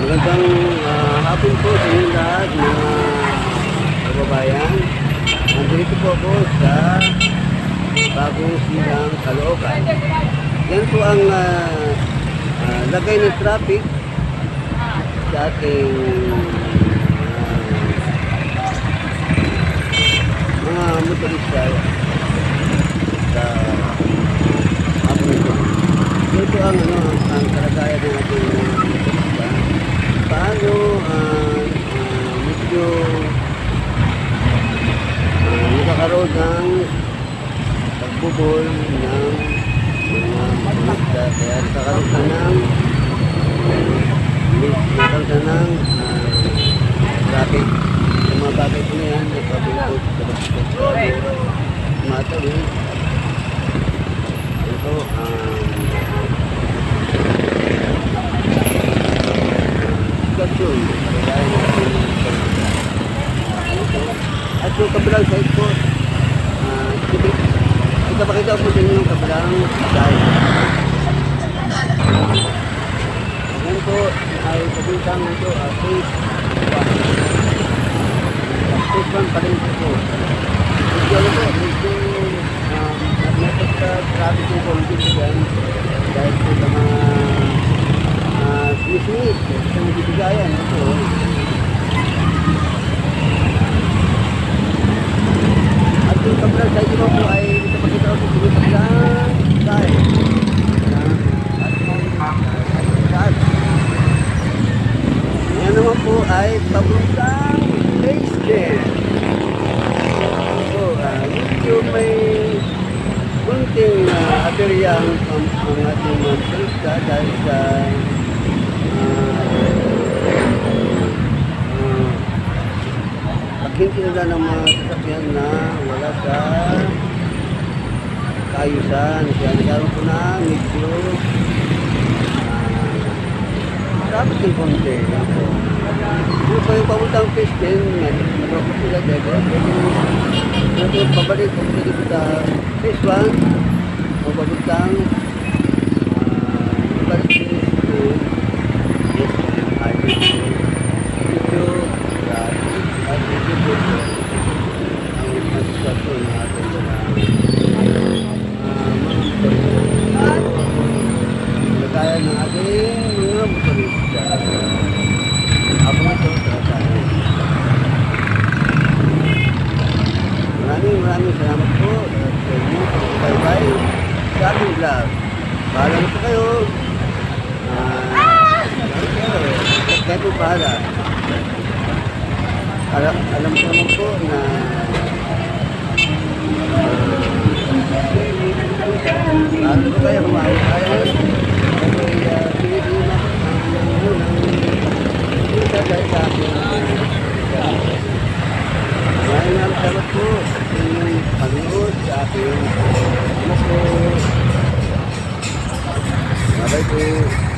Magandang hapon po sa inyong lahat mga kababayan. Nandito po ako sa bagong silang Caloocan. Yan po ang lagay ng traffic sa ating mga motorista sa hapon ito. Yan po ang kalagayan ng ating motorista. Paano medyo nakakaroon ng pagbubol ng mga motorista, kaya nakakaroon ng traffic sa mga bagay ko na yan, nakabungkot sa matawid. Ito sitwasyon at yung kabilang side po, ipapakita ko sa inyo yung kabilang side. Yan po ay pabintang ito phase 1 pa rin po. Medyo ano po, medyo nagmetot sa traffic ng content dyan dahil po sa mga sinisingit sa nabibigayan ito. At yung kabilang side mo po ay ipapakita ko sa inyo kabilang side. Yan naman po ay pabuntang phase 10. So, medyo may kunting aberya ang ating mga turista dahil sa paghintay nila ng mga sasakyan na wala sa kaayusan. Kaya nagkaroon po na medyo dapat yung konti. Yung pa yung pamuntang phase 10, nag-rocket sila dahil yung pabalik dito sa phase 1, pamuntang pabalik dito yes, highway dito at dito ang masasasyon na atin lagaya ng ating mga motorista. Ako na ito sa atin. Maraming salamat po sa inyo. Bye-bye sa ating vlog. Bahala na po kayo. Kaya po bahala. Alam ko naman po na ano po kayo kumahal tayo. Dahil sa akin maraming salamat po sa inyong panood sa akin. Bye-bye po.